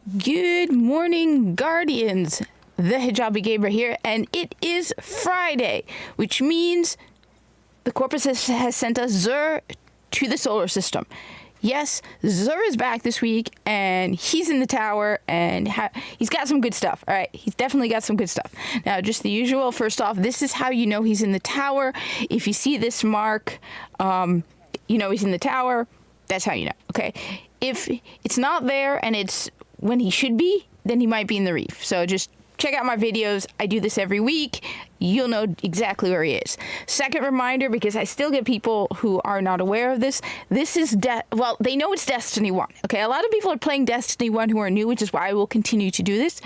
Good morning, Guardians. The Hijabi Gamer here, and it is Friday, which means the corpus has sent us Xur to the solar system. Yes, Xur is back this week, and he's in the tower, and he's got some good stuff. All right, he's definitely got some good stuff. Now, just the usual. First off, this is how you know he's in the tower. If you see this mark, you know he's in the tower. That's how you know. Okay, if it's not there and it's when he should be, then he might be in the reef. So just check out my videos. I do this every week. You'll know exactly where he is. Second reminder, because I still get people who are not aware of this. This is, well, they know it's Destiny 1. Okay, a lot of people are playing Destiny 1 who are new, which is why I will continue to do this.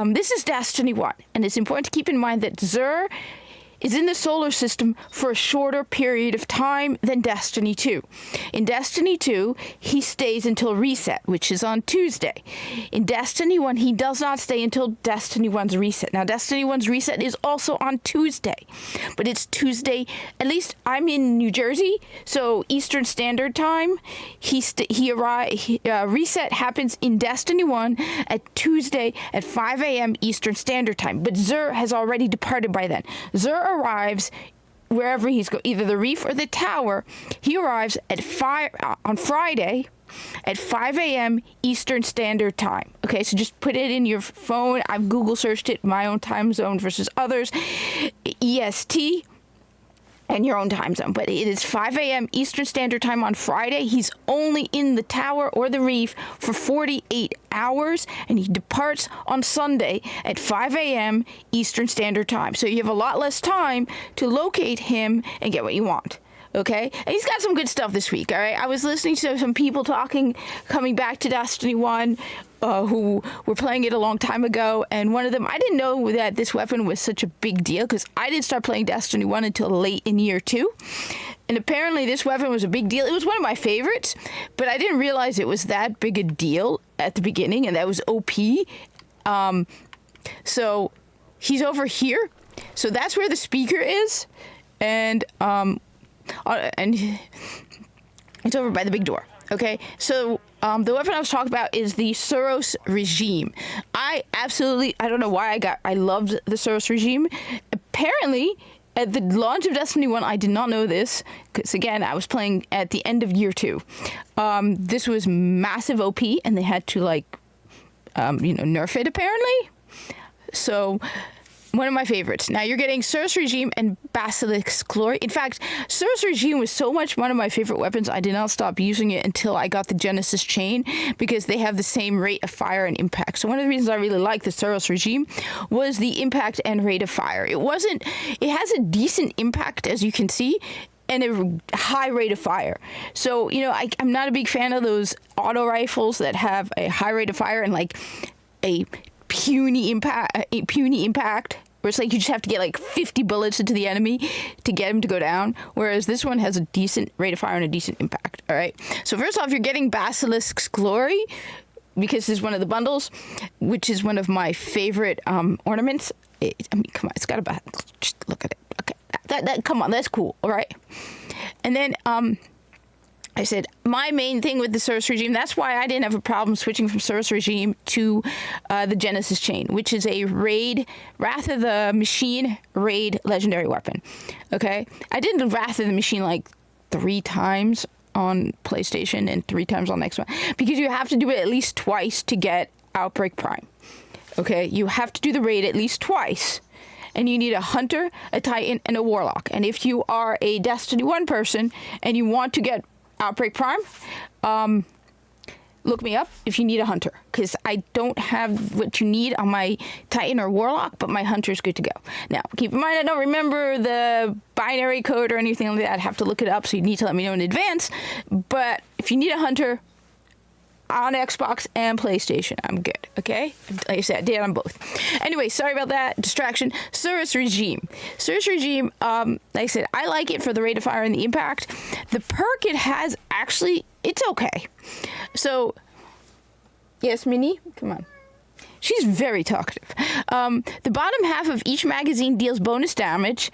This is Destiny 1, and it's important to keep in mind that Xur is in the solar system for a shorter period of time than Destiny 2. In Destiny 2, he stays until reset, which is on Tuesday. In Destiny 1, he does not stay until Destiny 1's reset. Now, Destiny 1's reset is also on Tuesday, but it's Tuesday, at least I'm in New Jersey, so Eastern Standard Time. Reset happens in Destiny 1 at Tuesday at 5 a.m. Eastern Standard Time, but Xur has already departed by then. Xur arrives wherever he's going, either the reef or the tower. He arrives at 5 on Friday at 5 a.m. Eastern Standard Time. Okay, so just put it in your phone. I've Google searched it, my own time zone versus others, EST, and your own time zone. But it is 5 a.m. Eastern Standard Time on Friday. He's only in the tower or the reef for 48 hours, and he departs on Sunday at 5 a.m. Eastern Standard Time. So you have a lot less time to locate him and get what you want. Okay? And he's got some good stuff this week, all right? I was listening to some people coming back to Destiny 1, who were playing it a long time ago, and one of them, I didn't know that this weapon was such a big deal, because I didn't start playing Destiny 1 until late in year 2, and apparently this weapon was a big deal. It was one of my favorites, but I didn't realize it was that big a deal at the beginning, and that was OP. So he's over here, so that's where the speaker is, and it's over by the big door. Okay, so the weapon I was talking about is the Suros regime. I don't know why I loved the Suros regime. Apparently, at the launch of Destiny 1, I did not know this, because again, I was playing at the end of year 2. This was massive OP, and they had to nerf it apparently. So, one of my favorites. Now you're getting Suros Regime and Basilisk's Glory. In fact, Suros Regime was so much one of my favorite weapons, I did not stop using it until I got the Genesis Chain, because they have the same rate of fire and impact. So one of the reasons I really like the Suros Regime was the impact and rate of fire. It has a decent impact, as you can see, and a high rate of fire. So, I'm not a big fan of those auto rifles that have a high rate of fire and like a puny impact, where it's like you just have to get like 50 bullets into the enemy to get him to go down, whereas this one has a decent rate of fire and a decent impact. All right, so first off, you're getting Basilisk's Glory, because this is one of the bundles, which is one of my favorite ornaments. Come on, it's got a just look at it. Okay, that come on, that's cool. All right, and then I said, my main thing with the Suros Regime, that's why I didn't have a problem switching from Suros Regime to the Genesis Chain, which is a raid, Wrath of the Machine raid legendary weapon. Okay? I did the Wrath of the Machine like 3 times on PlayStation and 3 times on Xbox, because you have to do it at least twice to get Outbreak Prime. Okay? You have to do the raid at least twice. And you need a Hunter, a Titan, and a Warlock. And if you are a Destiny 1 person and you want to get Outbreak Prime, look me up if you need a Hunter, because I don't have what you need on my Titan or Warlock, but my Hunter is good to go. Now, keep in mind, I don't remember the binary code or anything like that. I'd have to look it up, so you need to let me know in advance. But if you need a Hunter on Xbox and PlayStation, I'm good, okay? Like I said, I did it on both. Anyway, sorry about that distraction. Suros Regime. Suros Regime, like I said, I like it for the rate of fire and the impact. The perk it has, actually, it's okay. So, yes, Minnie? Come on. She's very talkative. The bottom half of each magazine deals bonus damage.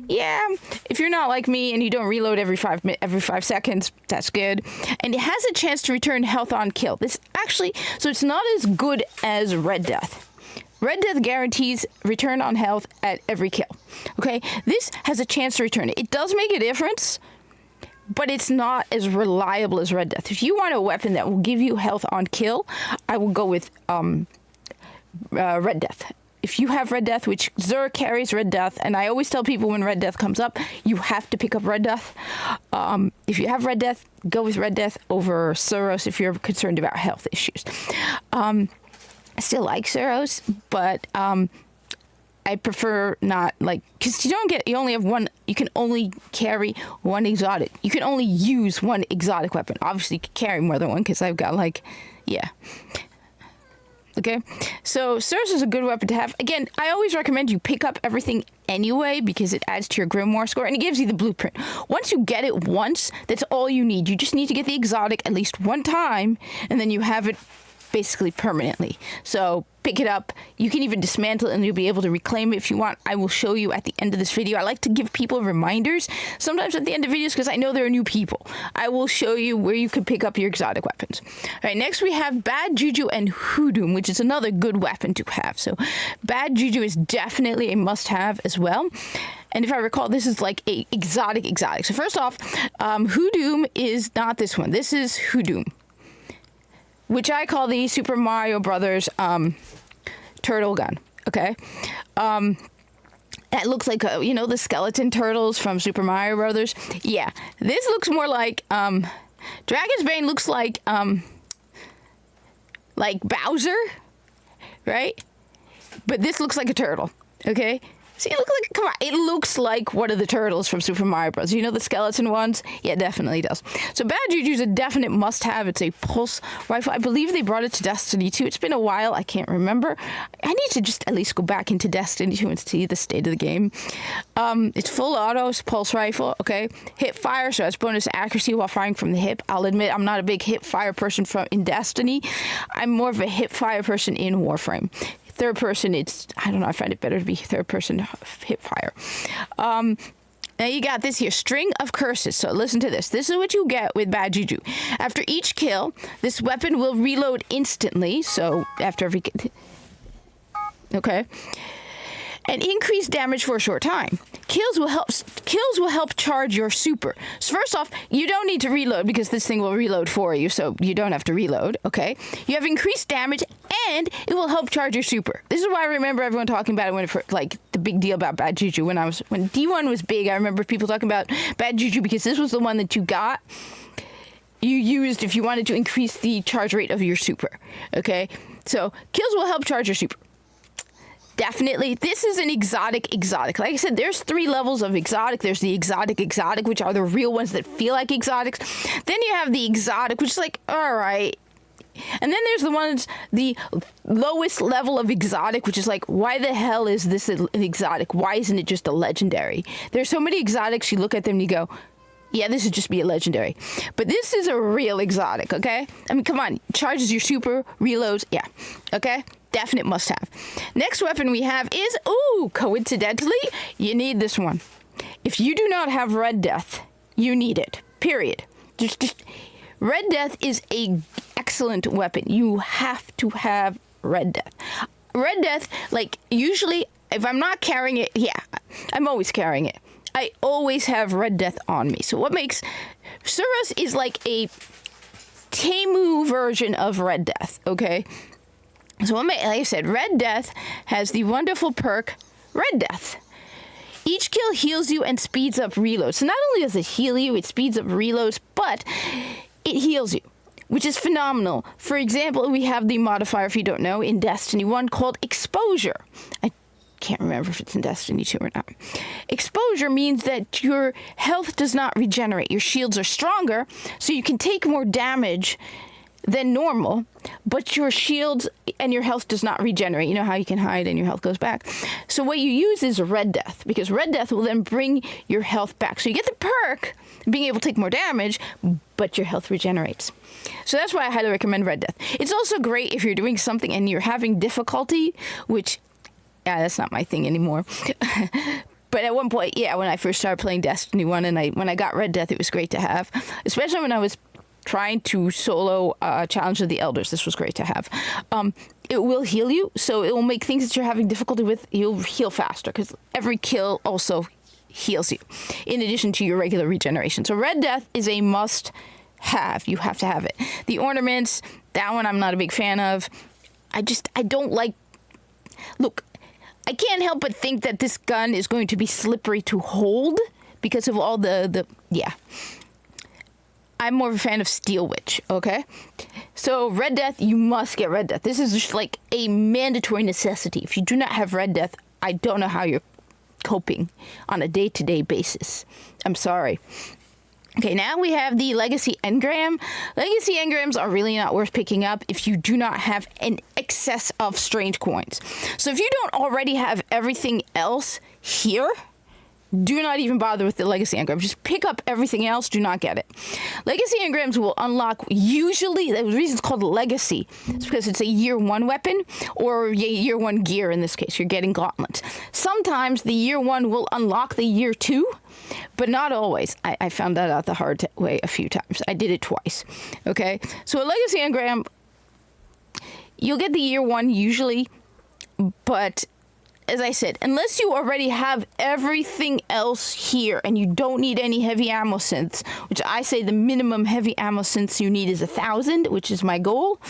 Yeah, if you're not like me and you don't reload every 5 seconds, that's good. And it has a chance to return health on kill. This actually, so it's not as good as Red Death. Red Death guarantees return on health at every kill. Okay, this has a chance to return it. It does make a difference, but it's not as reliable as Red Death. If you want a weapon that will give you health on kill, I will go with Red Death. If you have Red Death, which Xur carries Red Death, and I always tell people when Red Death comes up, you have to pick up Red Death. If you have Red Death, go with Red Death over Suros if you're concerned about health issues. I still like Suros, but I prefer not, like, because you only have one, you can only carry one exotic. You can only use one exotic weapon. Obviously, you can carry more than one because I've got, like, yeah. Okay, so Suros is a good weapon to have. Again, I always recommend you pick up everything anyway because it adds to your Grimoire score and it gives you the blueprint. Once you get it once, that's all you need. You just need to get the exotic at least one time and then you have it basically permanently. So pick it up. You can even dismantle it and you'll be able to reclaim it if you want. I will show you at the end of this video. I like to give people reminders sometimes at the end of videos because I know there are new people. I will show you where you can pick up your exotic weapons. All right, next we have Bad Juju and Hoodoo, which is another good weapon to have. So Bad Juju is definitely a must-have as well. And if I recall, this is like a exotic. So first off, Hoodoo is not this one. This is Hoodoo, which I call the Super Mario Brothers turtle gun, okay? That looks like, the skeleton turtles from Super Mario Brothers. Yeah, this looks more like, Dragon's Bane looks like Bowser, right? But this looks like a turtle, okay? See, come on, it looks like one of the turtles from Super Mario Bros. You know the skeleton ones? Yeah, it definitely does. So Bad Juju is a definite must-have. It's a pulse rifle. I believe they brought it to Destiny 2. It's been a while. I can't remember. I need to just at least go back into Destiny 2 and see the state of the game. It's full auto. It's pulse rifle, okay? Hip fire, so it's bonus accuracy while firing from the hip. I'll admit I'm not a big hip fire person in Destiny. I'm more of a hip fire person in Warframe. Third person, I don't know, I find it better to be third person hip fire. Now you got this here, String of Curses. So listen to this. This is what you get with Bad Juju. After each kill, this weapon will reload instantly. So after every okay. And increase damage for a short time. Kills will help charge your super. So first off, you don't need to reload because this thing will reload for you, so you don't have to reload, okay? You have increased damage and it will help charge your super. This is why I remember everyone talking about it when the big deal about Bad Juju when D1 was big. I remember people talking about Bad Juju because this was the one that you used if you wanted to increase the charge rate of your super, okay? So kills will help charge your super. Definitely. This is an exotic. Like I said, there's 3 levels of exotic. There's the exotic, which are the real ones that feel like exotics. Then you have the exotic, which is like, all right. And then there's the lowest level of exotic, which is like, why the hell is this an exotic? Why isn't it just a legendary? There's so many exotics, you look at them and you go, yeah, this would just be a legendary. But this is a real exotic, okay? I mean, come on. Charges your super, reloads, yeah, okay? Definite must-have. Next weapon we have is, coincidentally, you need this one. If you do not have Red Death, you need it, period. Red Death is a excellent weapon. You have to have Red Death. Red Death, like, usually, if I'm not carrying it, yeah, I'm always carrying it. I always have Red Death on me. So what makes... Suros is like a Temu version of Red Death, okay? So like I said, Red Death has the wonderful perk, Red Death. Each kill heals you and speeds up reloads. So not only does it heal you, it speeds up reloads, but it heals you, which is phenomenal. For example, we have the modifier, if you don't know, in Destiny 1 called Exposure. I can't remember if it's in Destiny 2 or not. Exposure means that your health does not regenerate. Your shields are stronger, so you can take more damage than normal, but your shields and your health does not regenerate. You know how you can hide and your health goes back. So what you use is Red Death, because Red Death will then bring your health back. So you get the perk, being able to take more damage, but your health regenerates. So that's why I highly recommend Red Death. It's also great if you're doing something and you're having difficulty, which, yeah, that's not my thing anymore. But at one point, yeah, when I first started playing Destiny 1 and when I got Red Death, it was great to have, especially when I was trying to solo Challenge of the Elders. This was great to have. It will heal you, so it will make things that you're having difficulty with, you'll heal faster, because every kill also heals you, in addition to your regular regeneration. So Red Death is a must-have. You have to have it. The ornaments, that one I'm not a big fan of. I don't like... Look, I can't help but think that this gun is going to be slippery to hold because of all yeah. I'm more of a fan of Steel Witch, okay? So Red Death, you must get Red Death. This is just like a mandatory necessity. If you do not have Red Death, I don't know how you're coping on a day-to-day basis. I'm sorry. Okay, now we have the Legacy Engram. Legacy Engrams are really not worth picking up if you do not have an excess of strange coins. So if you don't already have everything else here, do not even bother with the Legacy Engram. Just pick up everything else. Do not get it. Legacy Engrams will unlock, usually, the reason it's called Legacy is because it's a year 1 weapon or year 1 gear in this case. You're getting gauntlets. Sometimes the year 1 will unlock the year 2, but not always. I found that out the hard way a few times. I did it twice. Okay? So a Legacy Engram, you'll get the year 1 usually, but as I said, unless you already have everything else here and you don't need any heavy ammo synths, which I say the minimum heavy ammo synths you need is 1,000, which is my goal,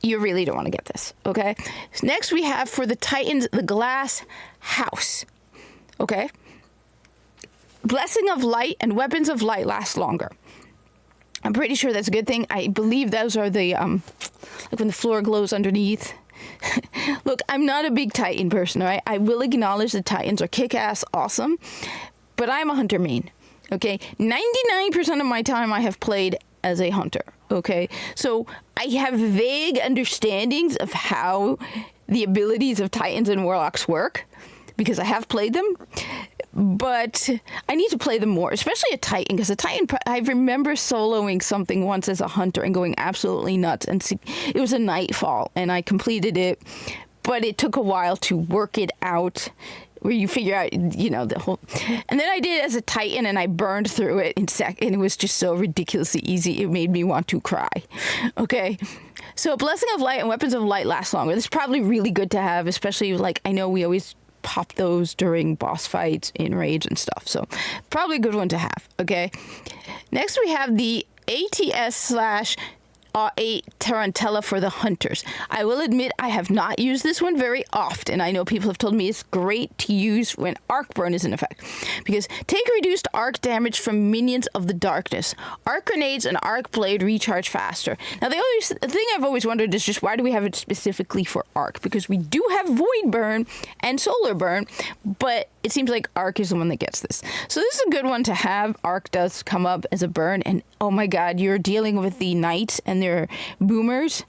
you really don't want to get this, okay? Next we have for the Titans, the Glass House, okay? Blessing of Light and Weapons of Light last longer. I'm pretty sure that's a good thing. I believe those are the, like when the floor glows underneath. Look, I'm not a big Titan person, all right? I will acknowledge that Titans are kick-ass awesome, but I'm a hunter main, okay? 99% of my time I have played as a hunter, okay? So I have vague understandings of how the abilities of Titans and Warlocks work, because I have played them, but I need to play them more, especially a Titan, because a Titan, I remember soloing something once as a hunter and going absolutely nuts, and it was a Nightfall, and I completed it, but it took a while to work it out, where you figure out, you know, the whole, and then I did it as a Titan, and I burned through it and it was just so ridiculously easy, it made me want to cry, okay? So Blessing of Light and Weapons of Light last longer. This is probably really good to have, especially, like, I know we always pop those during boss fights in raids and stuff, so probably a good one to have, okay? Next we have the ATS/A Tarantella for the Hunters. I will admit I have not used this one very often. I know people have told me it's great to use when arc burn is in effect, because take reduced arc damage from minions of the darkness. Arc grenades and arc blade recharge faster. Now the thing I've always wondered is just why do we have it specifically for arc? Because we do have void burn and solar burn, but it seems like arc is the one that gets this. So this is a good one to have. Arc does come up as a burn, and oh my god, you're dealing with the knights and their boomers.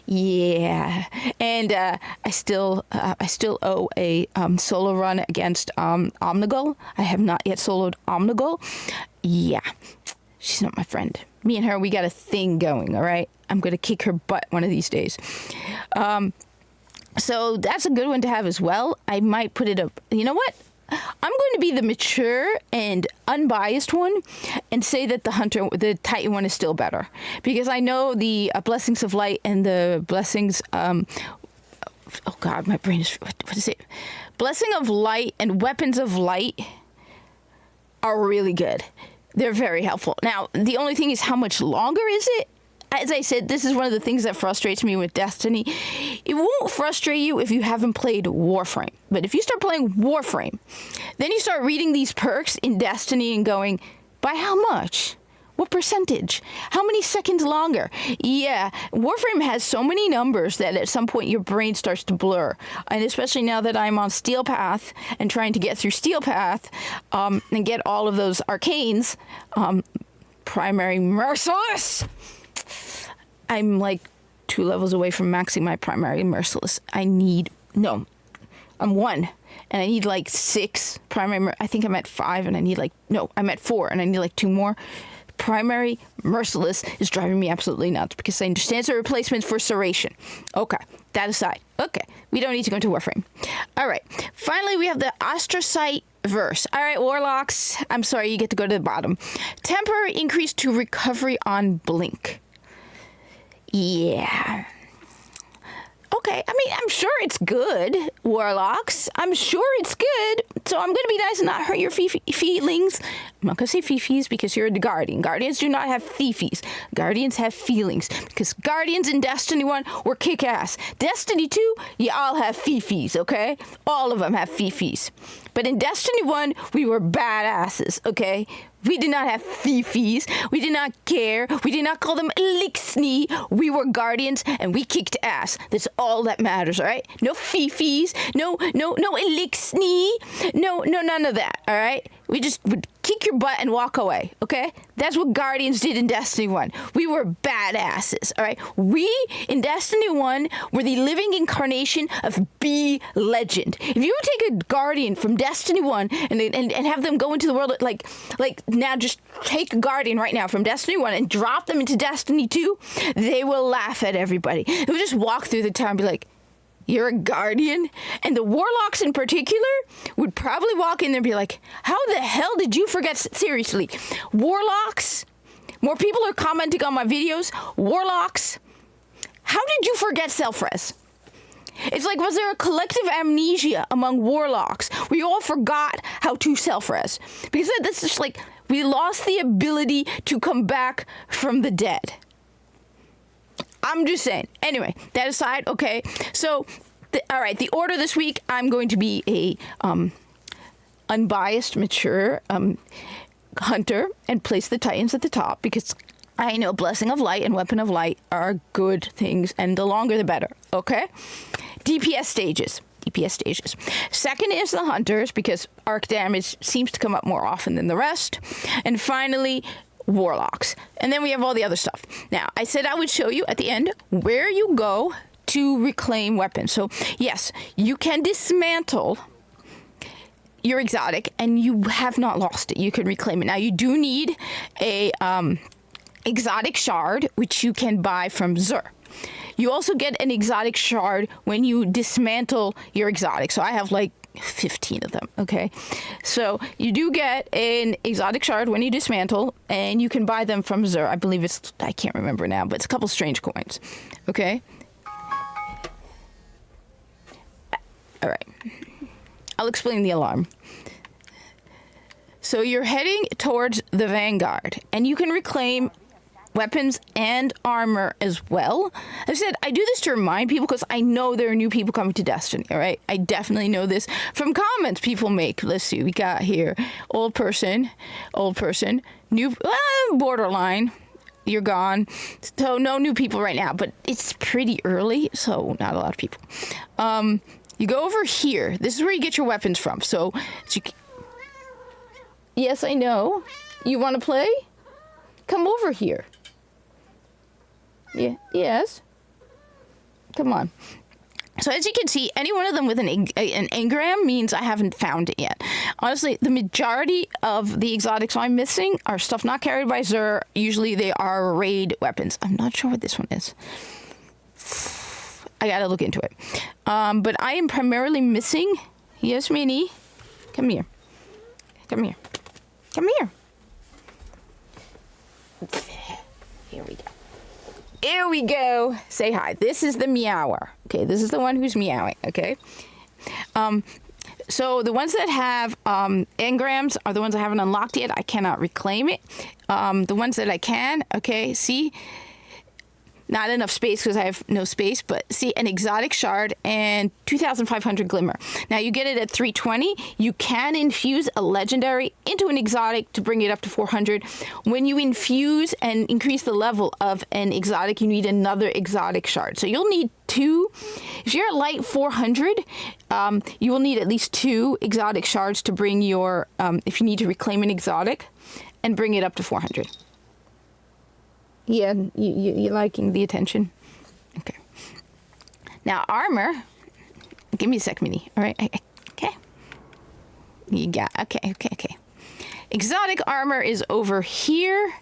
Yeah, and I still owe a solo run against Omnigul. I have not yet soloed Omnigul. Yeah, she's not my friend. Me and her, we got a thing going. All right, I'm gonna kick her butt one of these days. So that's a good one to have as well. I might put it up. You know what? I'm going to be the mature and unbiased one and say that the Titan one is still better, because I know the Blessings of Light and the Blessings, oh god, my brain is, what is it? Blessing of Light and Weapons of Light are really good. They're very helpful. Now, the only thing is, how much longer is it? As I said, this is one of the things that frustrates me with Destiny. It won't frustrate you if you haven't played Warframe. But if you start playing Warframe, then you start reading these perks in Destiny and going, by how much? What percentage? How many seconds longer? Yeah, Warframe has so many numbers that at some point your brain starts to blur. And especially now that I'm on Steel Path and trying to get through Steel Path and get all of those arcanes, primary merciless. I'm like 2 levels away from maxing my primary merciless. I'm 1, and I need like 6 primary. I think I'm at 5, and I'm at 4, and I need like 2 more. primary Merciless is driving me absolutely nuts because I understand it's a replacement for Serration. Okay, that aside. Okay, we don't need to go into Warframe. All right, finally we have the Ostraite verse. All right, Warlocks, I'm sorry, you get to go to the bottom. Temporary increase to recovery on Blink. Yeah. Okay, I mean, I'm sure it's good, Warlocks. I'm sure it's good. So I'm going to be nice and not hurt your feelings. I'm not going to say fifis because you're the Guardian. Guardians do not have fifis. Guardians have feelings because Guardians in Destiny 1 were kick-ass. Destiny 2, you all have fifis, okay? All of them have fifis. But in Destiny 1, we were badasses, okay? We did not have fifis. We did not care. We did not call them elixni. We were Guardians and we kicked ass. That's all that matters, all right? No fifis. No elixni. No, none of that, all right? We just would kick your butt and walk away, okay? That's what Guardians did in Destiny 1. We were badasses, all right? We, in Destiny 1, were the living incarnation of B Legend. If you take a Guardian from Destiny 1 and have them go into the world, like now just take a Guardian right now from Destiny 1 and drop them into Destiny 2, they will laugh at everybody. They will just walk through the town and be like, you're a Guardian? And the Warlocks in particular would probably walk in there and be like, how the hell did you forget? Seriously, Warlocks? More people are commenting on my videos. Warlocks? How did you forget self-res? It's like, was there a collective amnesia among Warlocks? We all forgot how to self-res. Because that's just like, we lost the ability to come back from the dead. I'm just saying. Anyway, that aside, okay. So, all right, the order this week, I'm going to be a unbiased, mature hunter and place the Titans at the top because I know Blessing of Light and Weapon of Light are good things, and the longer the better, okay? DPS stages. Second is the Hunters because arc damage seems to come up more often than the rest. And finally, Warlocks. And then we have all the other stuff. Now, I said I would show you at the end where you go to reclaim weapons. So, yes, you can dismantle your exotic and you have not lost it. You can reclaim it. Now, you do need a exotic shard, which you can buy from Xur. You also get an exotic shard when you dismantle your exotic. So I have like 15 of them, okay? So you do get an exotic shard when you dismantle, and you can buy them from Xur. I believe it's, I can't remember now, but it's a couple strange coins, okay? All right. I'll explain the alarm. So you're heading towards the Vanguard, and you can reclaim weapons and armor as well. I said I do this to remind people because I know there are new people coming to Destiny, all right? I definitely know this from comments people make. Let's see, we got here old person, new, borderline, you're gone. So no new people right now, but it's pretty early, so not a lot of people. You go over here. This is where you get your weapons from. So yes, I know. You want to play? Come over here. Yeah, yes. Come on. So as you can see, any one of them with an engram means I haven't found it yet. Honestly, the majority of the exotics I'm missing are stuff not carried by Xur. Usually they are raid weapons. I'm not sure what this one is. I gotta look into it. But I am primarily missing... Yes, Minnie. Come here. Come here. Come here. Here we go. Here we go. Say hi. This is the meower. Okay, this is the one who's meowing, okay? So the ones that have engrams are the ones I haven't unlocked yet. I cannot reclaim it. The ones that I can, okay, see? Not enough space because I have no space, but see, an exotic shard and 2,500 glimmer. Now you get it at 320. You can infuse a legendary into an exotic to bring it up to 400. When you infuse and increase the level of an exotic, you need another exotic shard. So you'll need two. If you're at light 400, you will need at least two exotic shards to bring your, if you need to reclaim an exotic and bring it up to 400. Yeah, you're liking the attention? Okay. Now, armor. Give me a sec, Minnie. All right. Okay. You got... Okay. Exotic armor is over here.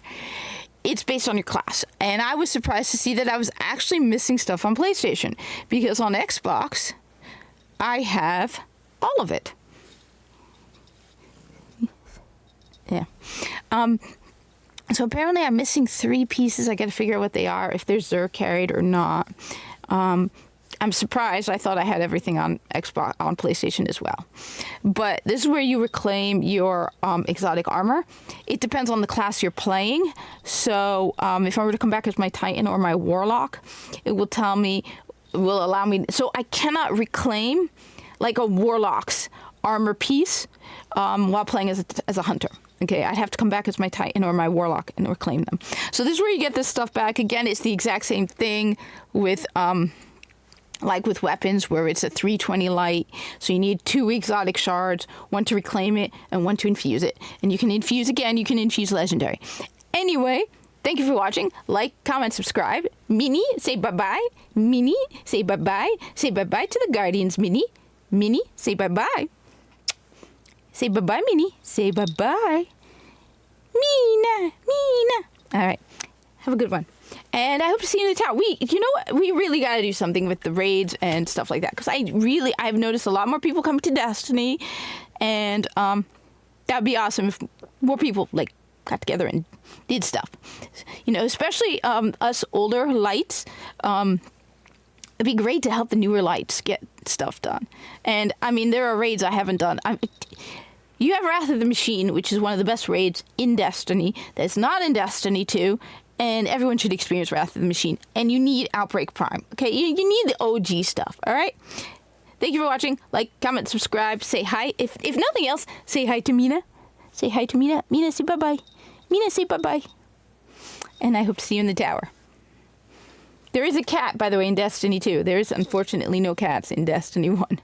It's based on your class. And I was surprised to see that I was actually missing stuff on PlayStation, because on Xbox, I have all of it. Yeah. So apparently I'm missing 3 pieces. I got to figure out what they are, if they're Xur carried or not. I'm surprised. I thought I had everything on Xbox, on PlayStation as well. But this is where you reclaim your exotic armor. It depends on the class you're playing. So if I were to come back as my Titan or my Warlock, it will tell me, will allow me. So I cannot reclaim like a Warlock's armor piece while playing as a hunter. Okay, I'd have to come back as my Titan or my Warlock and reclaim them. So this is where you get this stuff back. Again, it's the exact same thing with like with weapons, where it's a 320 light. So you need 2 exotic shards, 1 to reclaim it and 1 to infuse it. And you can infuse again, you can infuse legendary. Anyway, thank you for watching. Like, comment, subscribe. Minnie, say bye-bye. Minnie, say bye-bye. Say bye-bye to the Guardians, Minnie. Minnie, say bye-bye. Say bye-bye, Minnie. Say bye-bye. Mina. All right. Have a good one. And I hope to see you in the tower. You know what? We really got to do something with the raids and stuff like that. Because I've noticed a lot more people coming to Destiny. And that'd be awesome if more people, like, got together and did stuff. You know, especially us older lights. It'd be great to help the newer lights get stuff done. And, I mean, there are raids I haven't done. You have Wrath of the Machine, which is one of the best raids in Destiny. That's not in Destiny 2. And everyone should experience Wrath of the Machine. And you need Outbreak Prime. Okay, you need the OG stuff, all right? Thank you for watching. Like, comment, subscribe, say hi. If nothing else, say hi to Mina. Say hi to Mina. Mina, say bye-bye. Mina, say bye-bye. And I hope to see you in the tower. There is a cat, by the way, in Destiny 2. There is, unfortunately, no cats in Destiny 1.